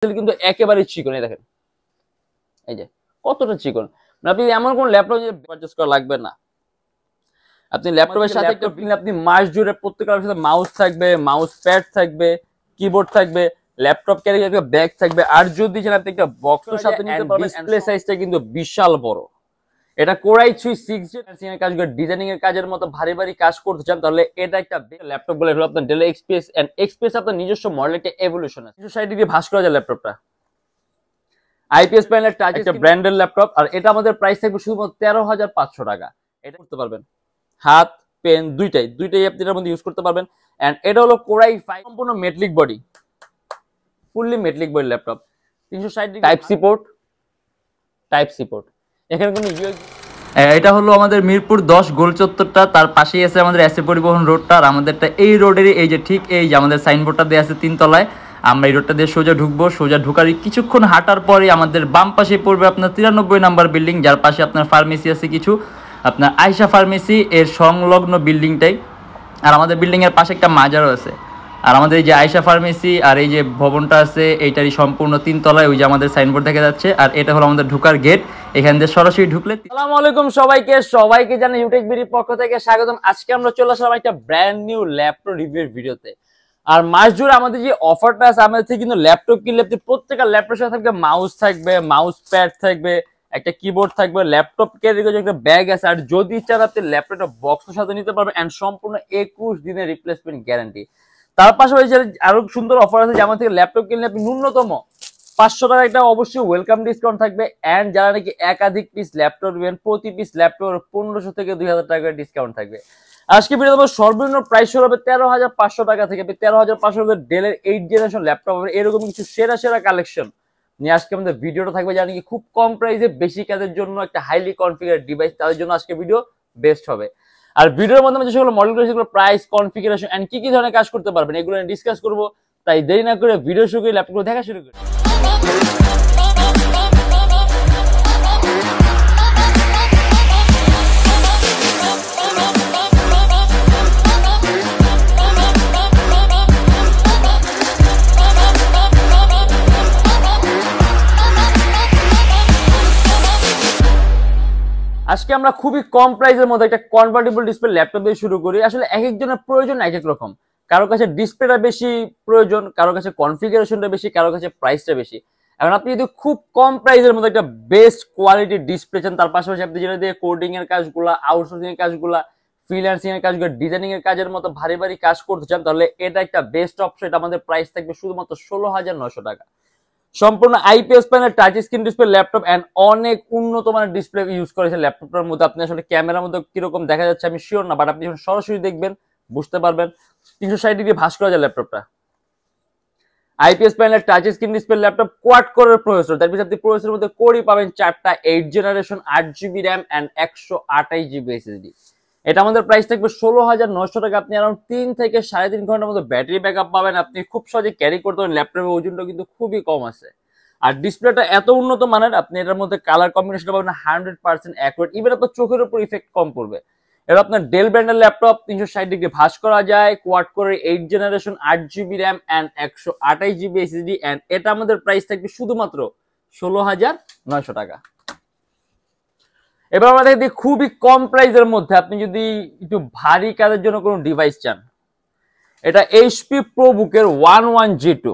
কিন্তু একেবারে চিকন। এই দেখেন এই যে কতটা চিকন, আপনি এমন কোন ল্যাপটপ পারচেজ করা লাগবে না। আপনি ল্যাপটপের সাথে একটা আপনি মাস জুড়ে প্রত্যেকটার সাথে মাউস থাকবে, মাউস প্যাড থাকবে, কিবোর্ড থাকবে, ল্যাপটপ ক্যারি একটা ব্যাগ থাকবে। আর যদি আপনি একটা বক্সের সাথে নিতে পারবেন, ডিসপ্লে সাইজটা কিন্তু বিশাল বড়। এটা কোরাই 3 6 এর কাজ, ডিজাইনিং এর কাজের মতো ভারী ভারী কাজ করতে চান তাহলে এটা একটা ল্যাপটপ বলে হলো আপনার ডেল এক্সপিএস। এন্ড এক্সপিএস আপনার নিজস্ব মডেল একটা এভলিউশন আছে, 360 ডিগ্রি ভাঁজ করা যায় ল্যাপটপটা। আইপিএস প্যানেলের টাচ, একটা ব্র্যান্ডের ল্যাপটপ। আর এটা আমাদের প্রাইস থাকবে শুধুমাত্র 13,500 টাকা। এটা করতে পারবেন হাত পেন দুইটাই আপনি এর মধ্যে ইউজ করতে পারবেন। এন্ড এটা হলো কোরাই 5 সম্পূর্ণ metallic body, fully metallic body laptop, 360 degree type C port. এখানে কোনো এটা হলো আমাদের মিরপুর 10 গোল চত্বরটা, তার পাশেই আছে আমাদের এসএ পরিবহন রোডটা। আর আমাদেরটা এই রোডেরই এই যে ঠিক এই যে আমাদের সাইনবোর্ডটা দেওয়া আছে 3 তলায়। আমরা এই রোডটা দিয়ে সোজা ঢুকবো, সোজা ঢুকার কিছুক্ষণ হাঁটার পরে আমাদের বাম পাশে পড়বে আপনার 93 নাম্বার বিল্ডিং, যার পাশে আপনার ফার্মেসি আছে কিছু, আপনার আয়শা ফার্মেসি এর সংলগ্ন বিল্ডিংটাই। আর আমাদের বিল্ডিং এর পাশে একটা মাজারও আছে। আর আমাদের এই যে আয়শা ফার্মেসি আর এই যে ভবনটা আছে এইটারই সম্পূর্ণ 3 তলায় ওই যে আমাদের সাইনবোর্ড দেখা যাচ্ছে। আর এটা হলো আমাদের ঢোকার গেট, এখান দিয়ে সরাসরি ঢুকলে। আসসালামু আলাইকুম সবাইকে জানাই ইউটেক বিডি পক্ষ থেকে স্বাগতম। আজকে আমরা চলে আসলাম একটা ব্র্যান্ড নিউ ল্যাপটপ রিভিউর ভিডিওতে। আর মাস জুড়ে আমাদের যে অফারটা আছে, আমাদের থেকে কিন্তু ল্যাপটপ কিনলে আপনি প্রত্যেকটা ল্যাপটপের সাথে থাকবে মাউস থাকবে, মাউস প্যাড থাকবে, একটা কিবোর্ড থাকবে, ল্যাপটপ ক্যারি করে একটা ব্যাগ আছে। আর যদি চান আপনি ল্যাপটপটা বক্সের সাথে নিতে পারবেন এন্ড সম্পূর্ণ 21 দিনের রিপ্লেসমেন্ট গ্যারান্টি। তার পাশাপাশি আরো সুন্দর অফার আছে, যেমন থেকে ল্যাপটপ কিনলে আপনি ন্যূনতম 500 টাকা একটা অবশ্যই ওয়েলকাম ডিসকাউন্ট থাকবে। এন্ড যারা নাকি একাধিক পিস ল্যাপটপ নেবেন প্রতি পিস ল্যাপটপ 1500 থেকে 2000 টাকা ডিসকাউন্ট থাকবে। আজকে ভিডিও দেবো সর্বনিম্ন প্রাইস হবে 13,500 টাকা থেকে 13,500 ডেলের 8 জেনারেশন ল্যাপটপ হবে। এরকম কিছু সেরা কালেকশন নিয়ে আজকে আমাদের ভিডিওটা থাকবে, যারা নাকি খুব কম প্রাইসে বেশি কাজের জন্য একটা হাইলি কনফিগার ডিভাইস, তাদের জন্য আজকে ভিডিও বেস্ট হবে। আর ভিডিওর মাধ্যমে যে সকল মডেল রয়েছে সেগুলো প্রাইস, কনফিগারেশন এন্ড কি ধরনের কাজ করতে পারবেন এগুলো নিয়ে ডিসকাস করবো। তাই দেরি না করে ভিডিও শুরু করে ল্যাপটপগুলো দেখা শুরু করি। আজকে আমরা খুবই কম প্রাইসের মধ্যে একটা কনভার্টেবল ডিসপ্লে ল্যাপটপ দিয়ে শুরু করি। আসলে এক একজনের প্রয়োজন এক এক রকম, কারো কাছে ডিসপ্লেটা বেশি প্রয়োজন, কারো কাছে কনফিগারেশনটা বেশি, কারো কাছে প্রাইসটা বেশি। এখন আপনি যদি খুব কম প্রাইসের মধ্যে একটা বেস্ট কোয়ালিটির ডিসপ্লে চান, তার পাশাপাশি আপনি যেটা দিয়ে কোডিং এর কাজগুলা, আউটসোর্সিং এর কাজগুলা, ফ্রিল্যান্সিং এর কাজগুলো, ডিজাইনিং এর কাজের মতো ভারী ভারী কাজ করতে চান, তাহলে এটা একটা বেস্ট অপশন। এটা আমাদের প্রাইস থাকবে শুধুমাত্র 16,900 টাকা। সম্পূর্ণ IPS panel touch screen display laptop and অনেক উন্নত মানের ডিসপ্লে ইউজ করেছে ল্যাপটপটার মধ্যে। আপনি আসলে ক্যামেরার মধ্যে কিরকম দেখা যাচ্ছে আমি শিওর না, বাট আপনি যখন সরাসরি দেখবেন বুঝতে পারবেন। 360 ডিগ্রি ভাঁজ করা যায় ল্যাপটপটা। IPS panel touch screen display laptop, quad কোরের প্রসেসর, দ্যাট মিন্স আপনি প্রসেসরের মধ্যে কোরই পাবেন 4টা 8 generation, 8GB RAM and 128GB SSD. এটা আমাদের প্রাইস থাকবে 16,900 টাকা। আপনি অ্যারাউন্ড 3 থেকে 3.5 ঘন্টার মতো ব্যাটারি ব্যাকআপ পাবেন। আপনি খুব সহজে ক্যারি করতে পারেন, ল্যাপটপের ওজনটা কিন্তু খুবই কম আছে। আর ডিসপ্লেটা এত উন্নত মানের, আপনি এটার মধ্যে কালার কম্বিনেশন পাবেন 100% অ্যাকুরেট, ইভেন আপনার চোখের উপর ইফেক্ট কম পড়বে। এটা আপনার ডেল ব্র্যান্ডের ল্যাপটপ, 360 ডিগ্রি ভাঁজ করা যায়, কোয়াড কোরের 8 generation, 8GB RAM and 128GB SSD. And এটা আমাদের প্রাইস থাকবে শুধুমাত্র 16,900 টাকা। এবার আমরা দেখি খুবই কম প্রাইসের মধ্যে আপনি যদি একটু ভারী কাজের জন্য কোনো ডিভাইস চান, এটা এইচপি প্রোবুকের 11G2।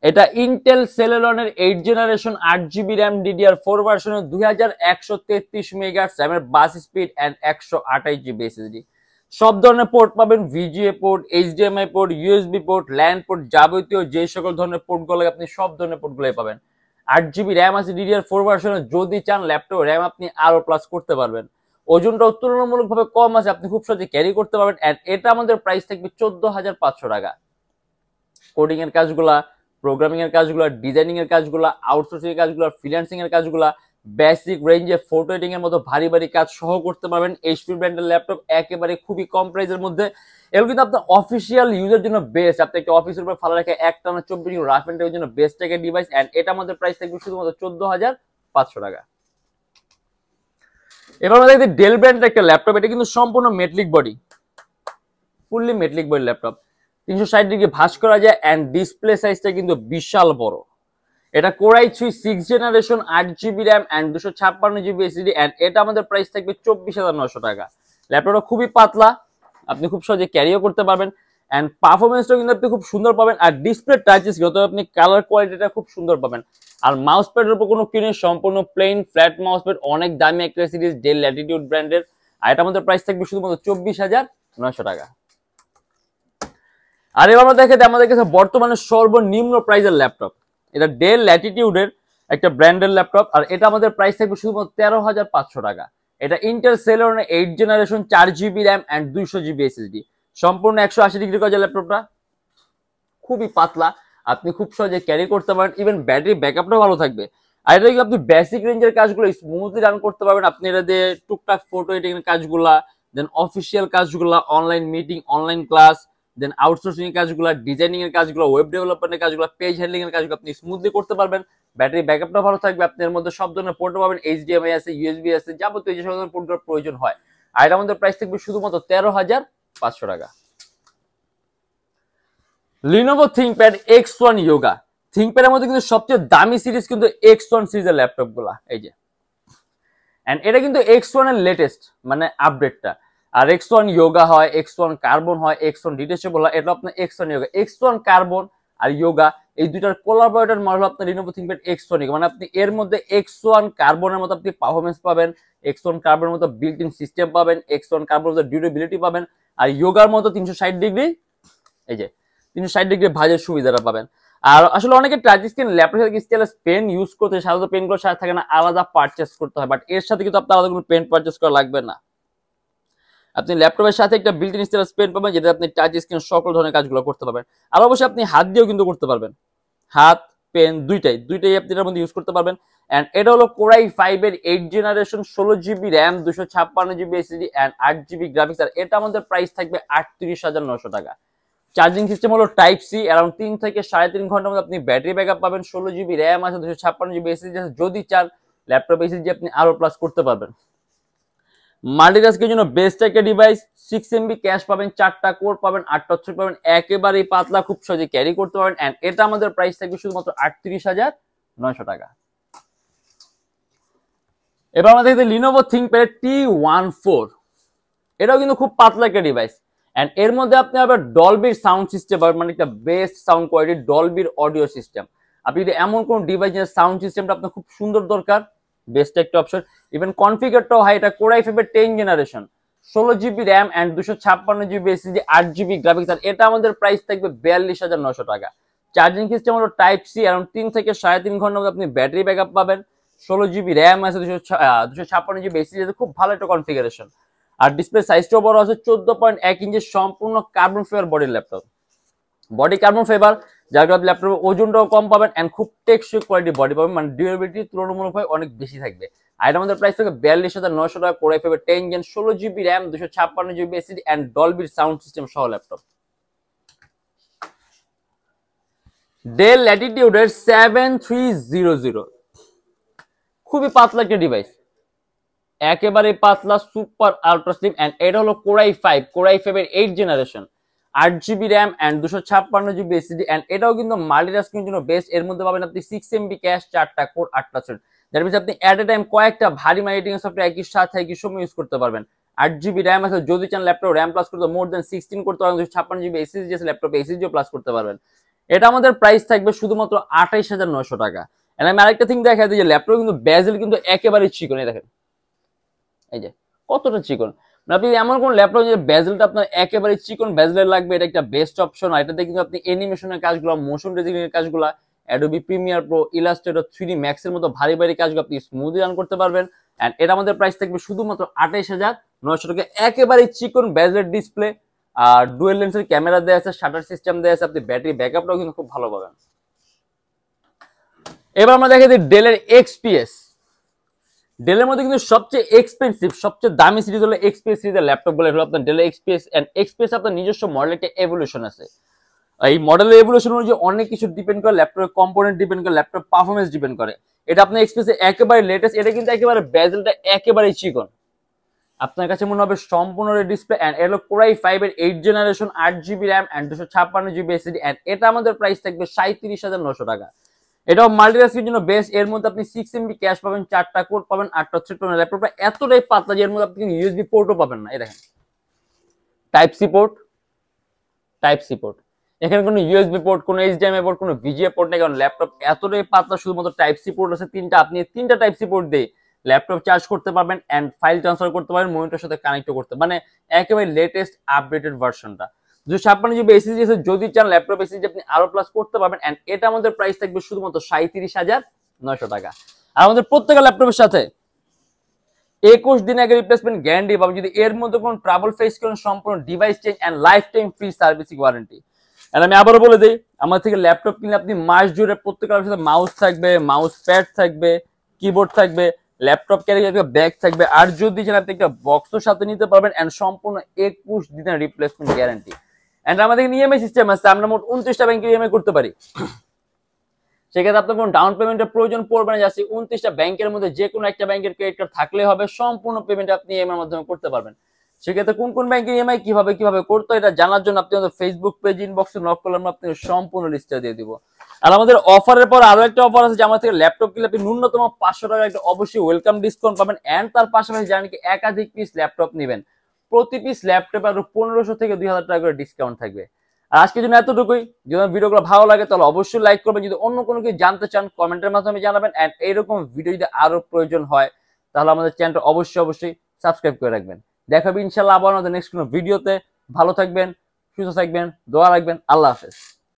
এটা Intel সেলেরনের 8 generation, 8GB RAM, DDR4 ভার্সনের 2133 মেগাহার্টজ র্যামের বাস স্পিড এন্ড 128GB এসএসডি। সব ধরনের পোর্ট পাবেন, VGA port, HDMI port, USB port, LAN port, যাবতীয় যে সকল ধরনের পোর্টগুলো আপনি সব ধরনের পোর্টগুলোই পাবেন। 8GB র্যাম আছে DDR4 ভার্সনে, যদি চান ল্যাপটপ র্যাম আপনি আরো প্লাস করতে পারবেন। ওজনটাও তুলনামূলকভাবে কম আছে, আপনি খুব সহজে ক্যারি করতে পারবেন। এন্ড এটা আমাদের প্রাইস থাকবে 14,500 টাকা। কোডিং এর কাজগুলা, প্রোগ্রামিং এর কাজগুলা, ডিজাইনিং এর কাজগুলা, আউটসোর্সিং এর কাজগুলা, ফ্রিল্যান্সিং এর কাজগুলা, বেসিক রেঞ্জে ফটো এডিটিং এর মতো ভারী ভারী কাজ সহ করতে পারবেন। এইচপি ব্র্যান্ডের ল্যাপটপ একেবারে খুবই কম প্রাইসের মধ্যে। এগুলো কিন্তু আপনার অফিসিয়াল ইউজের জন্য বেস্ট। আপনি একটা অফিসের উপর ফালা রেখে একটানা 24 রাফ এন্ড টাফের জন্য বেস্ট একটা ডিভাইস। এন্ড এটা আমাদের প্রাইস থাকবে শুধুমাত্র 14,500 টাকা। এবার আমরা দেখি ডেল ব্র্যান্ডের একটা ল্যাপটপ, এটা কিন্তু সম্পূর্ণ metallic body, fully metallic body laptop, 360 degree ভাঁজ করা যায় এন্ড ডিসপ্লে সাইজটা কিন্তু বিশাল বড়। এটা core i 3 6 generation 8 GB RAM and 256 GB SSD and এটা আমাদের প্রাইস থাকবে 24,900 টাকা। ল্যাপটপটা খুবই পাতলা, আপনি খুব সহজে ক্যারিও করতে পারবেন অ্যান্ড পারফরমেন্সটা কিন্তু আপনি খুব সুন্দর পাবেন। আর ডিসপ্লে টাচেস যত আপনি কালার কোয়ালিটিটা খুব সুন্দর পাবেন। আর মাউস প্যাডের উপর কোনো কিনে সম্পূর্ণ প্লেন ফ্ল্যাট মাউস প্যাড, অনেক দামি একটা সিরিজ ডেল ল্যাটিটিউড ব্র্যান্ডের। আর এটা আমাদের প্রাইস থাকবে শুধুমাত্র 24,900 টাকা। আর এবার আমরা দেখে আমাদের কাছে বর্তমানে সর্বনিম্ন প্রাইসের ল্যাপটপ, এটা ডেল ল্যাটিটিউডের একটা ব্র্যান্ডের ল্যাপটপ। আর এটা আমাদের প্রাইস থাকবে শুধুমাত্র 13,500 টাকা। এটা Intel Celeron 8 generation 4 GB RAM and 200 GB SSD, সম্পূর্ণ 180 ডিগ্রি করা ল্যাপটপটা, খুবই পাতলা, আপনি খুব সহজে ক্যারি করতে পারেন। ইভেন ব্যাটারি ব্যাকআপটাও ভালো থাকবে। আর এটা কিন্তু আপনি বেসিক রেঞ্জের কাজগুলো স্মুথলি রান করতে পারবেন। আপনি এটা দিয়ে টুকটাক ফটো এডিটিং এর কাজগুলা, দেন অফিসিয়াল কাজগুলা, অনলাইন মিটিং, অনলাইন ক্লাস, দেন আউটসোর্সিং এর কাজগুলো, ডিজাইনিং এর কাজগুলো, ওয়েব ডেভেলপমেন্টের কাজগুলো, পেজ হ্যান্ডলিং এর কাজগুলো আপনি স্মুথলি করতে পারবেন। ব্যাটারি ব্যাকআপটা ভালো থাকবে। আপনার মধ্যে সব ধরনের পোর্ট পাবেন, এইচডিএমআই আছে, ইউএসবি আছে, যাবতীয় যে সব ধরনের পোর্টের প্রয়োজন হয়। আর এটা আমাদের প্রাইস থাকবে শুধুমাত্র 13,500 টাকা। লিনোভো থিংকপ্যাড X1 Yoga, থিংকপ্যাডের মধ্যে কিন্তু সবচেয়ে দামি সিরিজ কিন্তু X1 সিরিজের ল্যাপটপ গুলা, এই যে। এন্ড এটা কিন্তু X1 এর লেটেস্ট মানে আপডেটটা। আর X1 Yoga হয়, X1 কার্বন হয়, X1 ডিটেচেবল হয়, এটা আপনার X1 Yoga। X1 কার্বন আর Yoga এই দুইটার কোলাবরেটর মডেল আপনার লিনোভো থিংকপ্যাড X1 Yoga। মানে আপনি এর মধ্যে X1 কার্বনের মতো আপনি পারফরমেন্স পাবেন, X1 কার্বনের মতো বিল্ট ইন সিস্টেম পাবেন, X1 কার্বনের মতো ডিউরেবিলিটি পাবেন, আর Yogaর মতো 360 ডিগ্রি, এই যে 360 ডিগ্রি ভাঁজের সুবিধাটা পাবেন। আর আসলে অনেকে টাচ স্ক্রিন ল্যাপটপের সাথে স্টাইলাস পেন ইউজ করতে, সাধারণত পেনগুলো সাথে থাকে না, আলাদা পারচেস করতে হয়। বাট এর সাথে কিন্তু আপনার আলাদা কোনো পেন পারচেস করা লাগবে না। আপনি ল্যাপটপের সাথে একটা বিল্ট ইন স্টাইলাস পেন পাবেন, যেটা আপনি টাচ স্ক্রিন সকল ধরনের কাজগুলো করতে পারবেন। আর অবশ্যই আপনি হাত দিয়েও কিন্তু করতে পারবেন, হাত পেন দুইটাই আপনি এটার মধ্যে ইউজ করতে পারবেন। এন্ড এটা হলো কোরাই 5 এর 8 generation 16 GB RAM 256 GB SSD and 8 GB graphics. আর এটা আমাদের প্রাইস থাকবে 38,900 টাকা। চার্জিং সিস্টেম হলো টাইপ সি, অ্যারাউন্ড 3 থেকে 3.5 ঘন্টার মধ্যে আপনি ব্যাটারি ব্যাকআপ পাবেন। 16 জিবি র্যাম আছে, 256 জিবি এসএসডি আছে, যদি চান ল্যাপটপ এসএসডি আপনি আরো প্লাস করতে পারবেন। মাল্টিটাস্কের জন্য বেস্ট একটা ডিভাইস, 6 MB ক্যাশ পাবেন, 4টা কোর পাবেন, 8টা থ্রেড পাবেন, একেবারেই পাতলা, খুব সহজে ক্যারি করতে পারবেন। এন্ড এটা আমাদের প্রাইস থাকবে শুধুমাত্র 38,900 টাকা। এবার আমাদের লিনোভো থিংকপ্যাড T14, এটাও কিন্তু খুব পাতলা একটা ডিভাইস। এন্ড এর মধ্যে আপনি আবার ডলবির সাউন্ড সিস্টেম পাবেন, মানে একটা বেস্ট সাউন্ড কোয়ালিটি ডলবির অডিও সিস্টেম। আপনি যদি এমন কোন ডিভাইস যেটা সাউন্ড সিস্টেমটা আপনার খুব সুন্দর দরকার, বেস্ট একটা অপশন। ইভেন কনফিগারটাও হয়, এটা কোরাই 5 এর 10 generation 16 GB RAM and 256 GB SSD 8 GB graphics. আর এটা আমাদের প্রাইস থাকবে 42,900 টাকা। চার্জিং সিস্টেম হলো টাইপ সি, অ্যারাউন্ড 3 থেকে 3.5 ঘন্টার মধ্যে আপনি ব্যাটারি ব্যাকআপ পাবেন। 16 জিবি র্যাম আছে, 256 জিবি এসএসডি, খুব ভালো একটা কনফিগারেশন। আর ডিসপ্লে সাইজটাও বড় আছে, 14.1 ইঞ্চি, সম্পূর্ণ কার্বন ফাইবার বডির ল্যাপটপ, বডি কার্বন ফাইবার, যার কারণে ল্যাপটপের ওজনটাও কম পাবেন এন্ড খুব টেকসই কোয়ালিটি বডি পাবেন, মানে ডিউরেবিলিটি তুলনামূলকভাবে অনেক বেশি থাকবে। আর এটা আমাদের প্রাইস থাকবে 42,900 টাকা। কোরাই 5 এর 10 gen 16 GB RAM 256 GB SSD and ডলবির সাউন্ড সিস্টেম সহ ল্যাপটপ। ডেল ল্যাটিটিউডের 7300, খুবই পাতলা একটা ডিভাইস, একেবারে পাতলা, সুপার আলট্রা স্লিম। এন্ড এটা হলো কোরাই 5 এর 8 generation 8 GB RAM and 256 GB SSD and এটাও কিন্তু মাল্টিটাস্কিং জন্য বেস্ট। এর মধ্যে পাবেন আপনি 6 MB ক্যাশ, 4টা কোর, 8টা থ্রেড, যার মধ্যে আপনি এট এ টাইম কয়েকটা ভারী এডিটিং সফটওয়্যার একই সাথে একই সময় ইউজ করতে পারবেন। 8 জিবি র্যাম আছে, যদি চান ল্যাপটপ র্যাম প্লাস করতে মোর দেন 16 করতে পারবেন, 256 জিবি এসএসডি আছে, ল্যাপটপে এসএসডিও প্লাস করতে পারবেন। এটা আমাদের প্রাইস থাকবে শুধুমাত্র 28,900 টাকা। এন্ড আমি আরেকটা থিং দেখা যায় যে ল্যাপটপ কিন্তু বেজেল কিন্তু একেবারে চিকন, এই দেখেন এই যে কতটা চিকন। আপনি এমন কোন ল্যাপটপ যে বেজেলটা আপনার একেবারে চিকন বেজেলের লাগবে, এটা একটা বেস্ট অপশন। আর এটাতে কিন্তু আপনি অ্যানিমেশনের কাজগুলো, মোশন ডিজাইনিং এর কাজগুলো, Adobe Premiere Pro, Illustrator, 3D max এর মতো ভারী ভারী কাজগুলো আপনি স্মুথলি রান করতে পারবেন। এন্ড এটা আমাদের প্রাইস থাকবে শুধুমাত্র 28,900 টাকা। একেবারে চিকন বেজেলের ডিসপ্লে, আর ডুয়েল লেন্সের ক্যামেরা দেওয়া আছে, শাটার সিস্টেম দেওয়া আছে, আপনি ব্যাটারি ব্যাকআপটাও কিন্তু খুব ভালো পাবেন। এবার আমরা দেখে দিই ডেলের XPS। ডেলের মধ্যে কিন্তু সবচেয়ে এক্সপেন্সিভ, সবচেয়ে দামি সিরিজ হলো XPS সিরিজের ল্যাপটপ বলে হলো আপনার ডেলের XPS। এন্ড XPS আপনার নিজস্ব মডেল একটা এভলিউশন আছে। এই মডেলের এভলিউশন অনুযায়ী অনেক কিছু ডিপেন্ড করে, ল্যাপটপের কম্পোনেন্ট ডিপেন্ড করে, ল্যাপটপ পারফরমেন্স ডিপেন্ড করে। এটা আপনার XPS একেবারে লেটেস্ট, এটা কিন্তু একেবারে বেজেলটা একেবারে চিকন, আপনার কাছে মনে হবে সম্পূর্ণ ডিসপ্লে। এন্ড এটা হলো কোরাই 5 এর 8 generation 8 GB RAM and 256 GB SSD and এটা আমাদের প্রাইস থাকবে 37,900 টাকা। এটাও মাল্টিটাস্কের জন্য বেস্ট। এর মধ্যে আপনি 6 MB ক্যাশ পাবেন, 4টা কোড পাবেন, 8টা থ্রেড পাবেন। ল্যাপটপটা এতটাই পাতলা যে এর মধ্যে আপনি ইউএসবি পোর্টও পাবেন না। এই দেখেন type C port, type C port, এখানে কোনো ইউএসবি পোর্ট, কোনো এইচডিএমআই পোর্ট, কোনো ভিজিএ পোর্ট নেই, কারণ ল্যাপটপ এতটাই পাতলা, শুধুমাত্র টাইপ সি পোর্ট আছে তিনটা। আপনি তিনটা টাইপ সি পোর্ট দিয়ে ল্যাপটপ চার্জ করতে পারবেন এন্ড ফাইল ট্রান্সফার করতে পারবেন, মনিটরের সাথে কানেক্ট করতে, মানে একেবারে লেটেস্ট আপডেটেড ভার্সনটা। 256 জিবি এসএসডি আছে, যদি চান ল্যাপটপ এসএসডি আপনি আরো প্লাস করতে পারবেন। এন্ড এটা আমাদের প্রাইস থাকবে শুধুমাত্র 37,900 টাকা। আর আমাদের প্রত্যেকটা ল্যাপটপের সাথে 21 দিন আগে রিপ্লেসমেন্ট গ্যারান্টি পাবেন। যদি এর মধ্যে কোনো ট্রাবল ফেস করেন, সম্পূর্ণ device change and lifetime free servicing warranty. And আমি আবারও বলে দিই, আমার থেকে ল্যাপটপ কিনলে আপনি মাস জুড়ে প্রত্যেকটার সাথে মাউস থাকবে, মাউস প্যাড থাকবে, কিবোর্ড থাকবে, ল্যাপটপ ক্যারি একটা ব্যাগ থাকবে, আর যদি চান আপনি একটা বক্সের সাথে নিতে পারবেন এন্ড সম্পূর্ণ 21 দিনের রিপ্লেসমেন্ট গ্যারান্টি। এন্ড আমাদের ইএমআই সিস্টেম আছে, আমরা মোট 29টা ব্যাংকের ইএমআই করতে পারি। সেক্ষেত্রে আপনার কোনো ডাউন পেমেন্টের প্রয়োজন পড়বে না। যাচ্ছে 29টা ব্যাংকের মধ্যে যে কোনো একটা ব্যাংকের ক্রেডিট কার্ড থাকলে হবে, সম্পূর্ণ পেমেন্ট আপনি ইএমআই এর মাধ্যমে করতে পারবেন। সেক্ষেত্রে কোন কোন ব্যাংকের ইএমআই কিভাবে করতে হয় এটা জানার জন্য আপনি আমাদের ফেসবুক পেজ ইনবক্সে নক করলে আমরা আপনাকে সম্পূর্ণ লিস্টটা দিয়ে দিব। আর আমাদের অফারের পর আরো একটা অফার আছে, যে আমার থেকে ল্যাপটপ কিনলে আপনি ন্যূনতম 500 টাকার একটা অবশ্যই ওয়েলকাম ডিসকাউন্ট পাবেন। এন্ড তার পাশাপাশি জানেন কি একাধিক পিস ল্যাপটপ নেবেন, প্রতি পিস ল্যাপটপ আরো 1500 থেকে 2000 টাকা করে ডিসকাউন্ট থাকবে। আর আজকের জন্য এতটুকুই। যদি ভিডিওগুলো ভালো লাগে তাহলে অবশ্যই লাইক করবেন। যদি অন্য কোনো কিছু জানতে চান কমেন্টের মাধ্যমে জানাবেন। এন্ড এইরকম ভিডিও যদি আরো প্রয়োজন হয় তাহলে আমাদের চ্যানেলটা অবশ্যই সাবস্ক্রাইব করে রাখবেন। দেখা হবে ইনশাআল্লাহ আবার আমাদের নেক্সট কোনো ভিডিওতে। ভালো থাকবেন, সুস্থ থাকবেন, দোয়া রাখবেন। আল্লাহ হাফেজ।